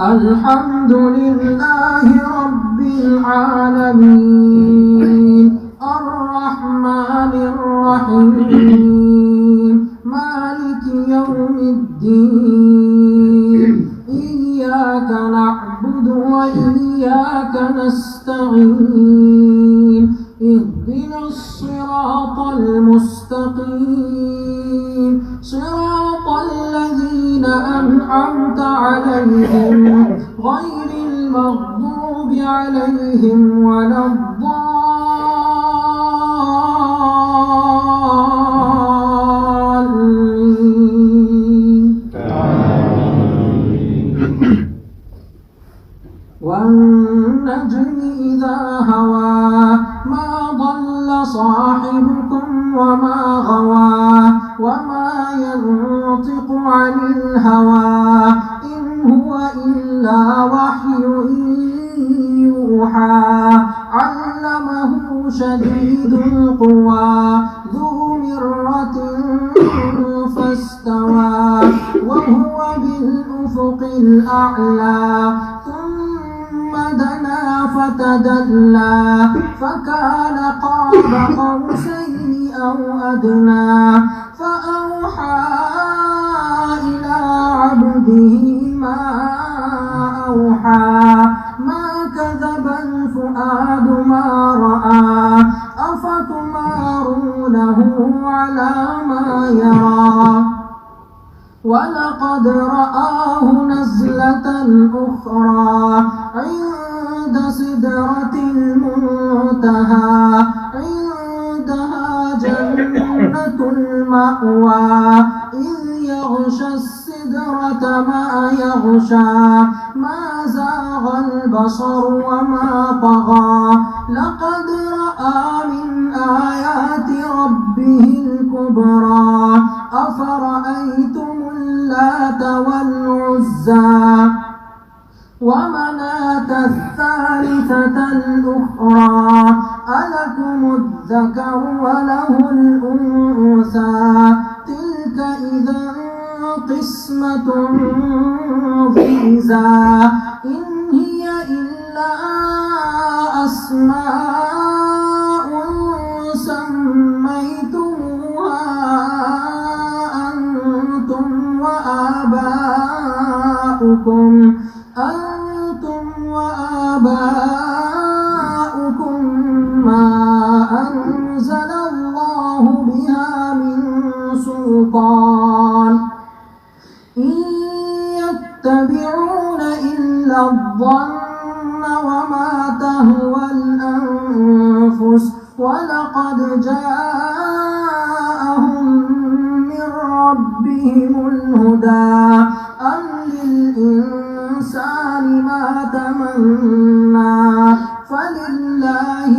الحمد لله رب العالمين الرحمن الرحيم مالك يوم الدين إياك نعبد وإياك نستعين اهدنا الصراط المستقيم صراط الذين أنعمت عليهم غير المغضوب عليهم ولا الضالين. والنجم إذا هوى ما ضل صاحبكم وما غوى وما ينطق عن الهوى إن هو إلا وحي يوحى علمه شديد القوى ذو مرة فاستوى وهو بالأفق الأعلى ثم دنا فتدلى فكان قاب قوسين أو أدنى فأوحى إلى عبده ما أوحى ما كذب الفؤاد ما رأى أفتمارونه على ما يرى ولقد رآه نزلة أخرى عند سدرة المنتهى عندها جنة المأوى إذ يغشى السدرة ما يغشى ما زاغ البصر وما طغى لقد رأى من آيات ربه الكبرى أفرأيتم اللات والعزى ومناة الثالثة الأخرى ألكم الذكر وله الأنثى تلك إذا قسمة ضيزى إن هي إلا أسماء سميتموها أنتم وآباؤكم ما أنزل الله بها من سلطان إن يتبعون إلا الظن وما تهوى الأنفس ولقد جاءهم من ربهم الهدى أم للإنسان ما تمنى فلله